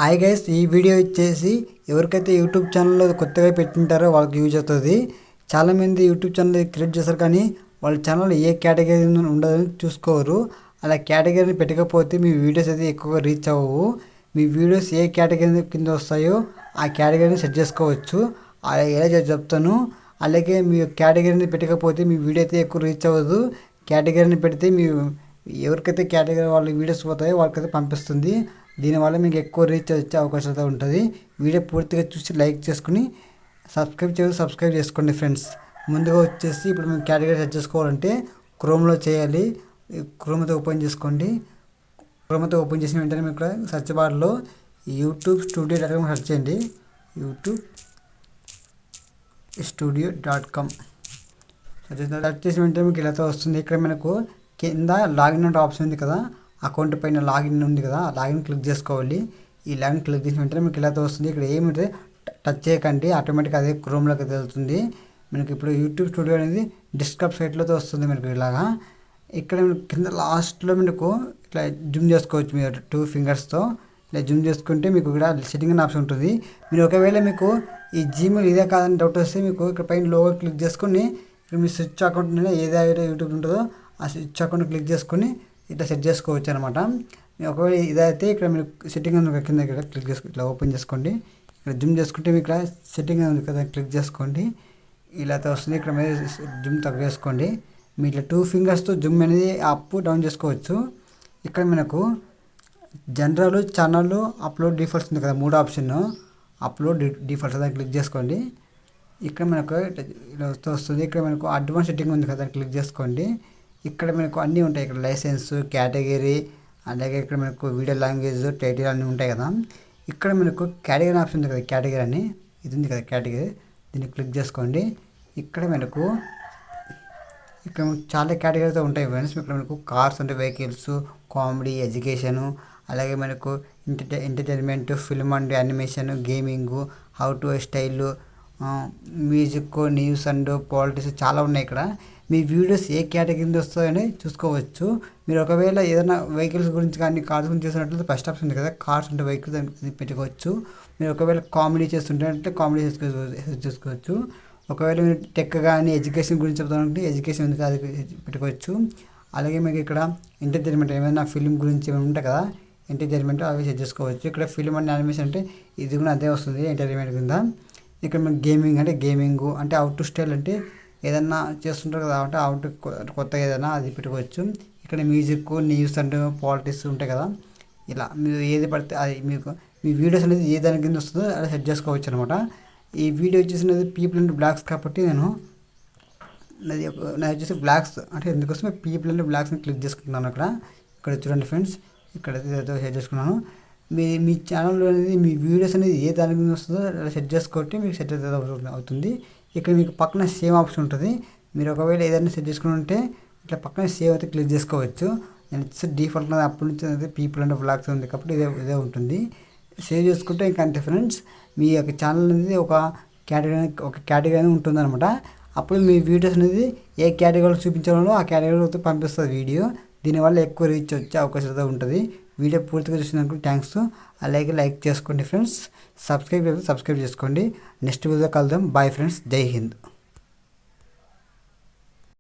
Hi guys, ఈ video వచ్చేసి ఎవరికైతే యూట్యూబ్ ఛానల్లో కొత్తగా పెట్టింటారో వాళ్ళకి యూజ్ అవుతుంది. చాలామంది యూట్యూబ్ ఛానల్ క్రియేట్ చేస్తారు, కానీ వాళ్ళ ఛానల్ ఏ కేటగిరీ ఉండదని చూసుకోరు. అలా కేటగిరీని పెట్టకపోతే మీ వీడియోస్ అయితే ఎక్కువగా రీచ్ అవ్వవు. మీ వీడియోస్ ఏ కేటగిరీ కింద వస్తాయో ఆ కేటగిరీని సెట్ చేసుకోవచ్చు. అలా ఎలా చెప్తాను. అలాగే మీ కేటగిరీని పెట్టకపోతే మీ వీడియో అయితే ఎక్కువ రీచ్ అవ్వదు. కేటగిరీని పెడితే మీ ఎవరికైతే కేటగిరీ వాళ్ళ వీడియోస్ పోతాయో వాళ్ళకైతే పంపిస్తుంది. దీనివల్ల మీకు ఎక్కువ రీచ్ వచ్చే అవకాశం అయితే ఉంటుంది. వీడియో పూర్తిగా చూసి లైక్ చేసుకుని సబ్స్క్రైబ్ చేసుకోండి ఫ్రెండ్స్. ముందుగా వచ్చేసి ఇప్పుడు మేము కేటగిరీ సెట్ చేసుకోవాలంటే క్రోమ్లో చేయాలి. క్రోమ్ అయితే ఓపెన్ చేసుకోండి. క్రోమ్ అయితే ఓపెన్ చేసిన వెంటనే మీకు సెర్చ్ బార్లో యూట్యూబ్ స్టూడియో.com సెర్చ్ చేయండి. యూట్యూబ్ స్టూడియో.com సెర్చ్ చేసిన వెంటనే మీకు ఇలా వస్తుంది. ఇక్కడ మనకు కింద లాగిన్ అంటే ఆప్షన్ ఉంది కదా, అకౌంట్ పైన లాగిన్ ఉంది కదా, ఆ లాగిన్ క్లిక్ చేసుకోవాలి. ఈ లాగిన్ క్లిక్ చేసిన వెంటనే మీకు ఇలా వస్తుంది. ఇక్కడ ఏమిటంటే టచ్ చేయకండి, ఆటోమేటిక్గా అదే క్రోమ్లోకి వెళ్తుంది. మనకి ఇప్పుడు యూట్యూబ్ స్టూడియో అనేది డెస్క్టాప్ సైట్లో వస్తుంది. మనకి ఇలాగా ఇక్కడ కింద లాస్ట్లో మీకు ఇట్లా జూమ్ చేసుకోవచ్చు. మీరు 2 ఫింగర్స్తో ఇలా జూమ్ చేసుకుంటే మీకు ఇక్కడ సెట్టింగ్ అనే ఆప్షన్ ఉంటుంది. మీరు ఒకవేళ మీకు ఈ జీమెయిల్ ఇదే కాదని డౌట్ వస్తే మీకు ఇక్కడ పైన లోగో క్లిక్ చేసుకొని ఇక్కడ మీ స్విచ్ అకౌంట్ ఏదైతే యూట్యూబ్ ఉంటుందో ఆ స్విచ్ అకౌంట్ క్లిక్ చేసుకొని ఇట్లా సెట్ చేసుకోవచ్చు అనమాట. ఒకవేళ ఇదైతే ఇక్కడ మీరు సెట్టింగ్ ఉంది కింద ఇక్కడ క్లిక్ చేసుకుని ఇట్లా ఓపెన్ చేసుకోండి. ఇక్కడ జూమ్ చేసుకుంటే మీకు ఇక్కడ సెట్టింగ్ ఉంది కదా, క్లిక్ చేసుకోండి. ఇలా వస్తుంది. ఇక్కడ మీరు జూమ్ తక్కువ చేసుకోండి. మీ ఇట్లా 2 ఫింగర్స్తో జూమ్ అనేది అప్ డౌన్ చేసుకోవచ్చు. ఇక్కడ మనకు జనరల్, ఛానల్, అప్లోడ్ డిఫాల్ట్స్ ఉంది కదా, 3 ఆప్షన్. అప్లోడ్ డిఫాల్ట్స్ దాన్ని క్లిక్ చేసుకోండి. ఇక్కడ మనకు ఇలా వస్తుంది. ఇక్కడ మనకు అడ్వాన్స్ సెట్టింగ్ ఉంది కదా, క్లిక్ చేసుకోండి. ఇక్కడ మనకు అన్నీ ఉంటాయి. ఇక్కడ లైసెన్స్, కేటగిరీ, అలాగే ఇక్కడ మనకు వీడియో లాంగ్వేజ్, టైటిల్ అన్నీ ఉంటాయి కదా. ఇక్కడ మనకు కేటగిరీ ఆప్షన్ ఉంది కదా, కేటగిరీ అని ఇది ఉంది కదా కేటగిరీ, దీన్ని క్లిక్ చేసుకోండి. ఇక్కడ మనకు చాలా కేటగిరీతో ఉంటాయి ఫ్రెండ్స్. ఇక్కడ మనకు కార్స్ అంటే వెహికల్స్, కామెడీ, ఎడ్యుకేషను, అలాగే మనకు entertainment, film and animation, gaming, how to style, music, news and politics చాలా ఉన్నాయి. ఇక్కడ మీ వీడియోస్ ఏ కేటగిరీ వస్తాయని చూసుకోవచ్చు. మీరు ఒకవేళ ఏదైనా వెహికల్స్ గురించి కానీ కార్స్ గురించి చేస్తున్నట్లయితే ఫస్ట్ ఆప్షన్ ఉంది కదా, కార్స్ అంటే వెహికల్స్ అని పెట్టుకోవచ్చు. మీరు ఒకవేళ కామెడీ చేస్తుంటే కామెడీ చేసుకోవచ్చు. ఒకవేళ మీరు టెక్ కానీ ఎడ్యుకేషన్ గురించి చెప్తానంటే ఎడ్యుకేషన్ ఉంది కదా, అది పెట్టుకోవచ్చు. అలాగే మీకు ఇక్కడ ఎంటర్టైన్మెంట్ ఏమైనా ఫిల్మ్ గురించి ఏమైనా ఉంటాయి కదా, ఎంటర్టైన్మెంట్ అవి సెట్ చేసుకోవచ్చు. ఇక్కడ ఫిల్మ్ అండ్ యానిమేషన్ అంటే ఇది కూడా అదే వస్తుంది ఎంటర్టైన్మెంట్ కింద. ఇక్కడ మీకు గేమింగ్ అంటే అవుట్ టు స్టైల్ అంటే ఏదన్నా చేస్తుంటారు కదా, అంటే అవుట్ కొత్తగా ఏదైనా అది పెట్టుకోవచ్చు. ఇక్కడ మ్యూజిక్, న్యూస్ అండ్ పాలిటిక్స్ ఉంటాయి కదా, ఇలా మీరు ఏది పడితే అది మీకు మీ వీడియోస్ అనేది ఏ దాని కింద వస్తుందో అలా సెట్ చేసుకోవచ్చు అనమాట. ఈ వీడియో వచ్చేసినది పీపుల్ అండ్ బ్లాగ్స్ కాబట్టి నాది వచ్చేసి బ్లాగ్స్ అంటే ఎందుకోసం పీపుల్ అండ్ బ్లాగ్స్ని క్లిక్ చేసుకుంటున్నాను. ఇక్కడ చూడండి ఫ్రెండ్స్, ఇక్కడ సెట్ చేసుకున్నాను. మీ ఛానల్లో అనేది మీ వీడియోస్ అనేది ఏ దాని కింద వస్తుందో అలా సెట్ చేసుకోవచ్చు, మీకు సెట్ అవుతుంది. ఇక్కడ మీకు పక్కన సేమ్ ఆప్షన్ ఉంటుంది. మీరు ఒకవేళ ఏదైనా సెట్ చేసుకుని ఉంటే ఇట్లా పక్కన సేవ్ అయితే క్లిక్ చేసుకోవచ్చు. నేను డిఫాల్ట్ అప్పటి నుంచి అయితే పీపుల్ అండ్ బ్లాగ్స్ ఉంది కాబట్టి ఇదే ఉంటుంది. సేవ్ చేసుకుంటే ఇంకా అంతే ఫ్రెండ్స్. మీ యొక్క ఛానల్ అనేది ఒక కేటగిరీ ఉంటుంది అనమాట. అప్పుడు మీ వీడియోస్ అనేది ఏ కేటగిరీలో చూపించాలో ఆ కేటగిరీలో పంపిస్తుంది వీడియో. దీనివల్ల ఎక్కువ రీచ్ వచ్చే అవకాశం అయితే ఉంటుంది. వీడియో పూర్తిగా చూసినందుకు థ్యాంక్స్. అలాగే లైక్ చేసుకోండి ఫ్రెండ్స్. సబ్స్క్రైబ్ చేసుకోండి. నెక్స్ట్ వీడియో కలుద్దాం. Bye friends. జై హింద్.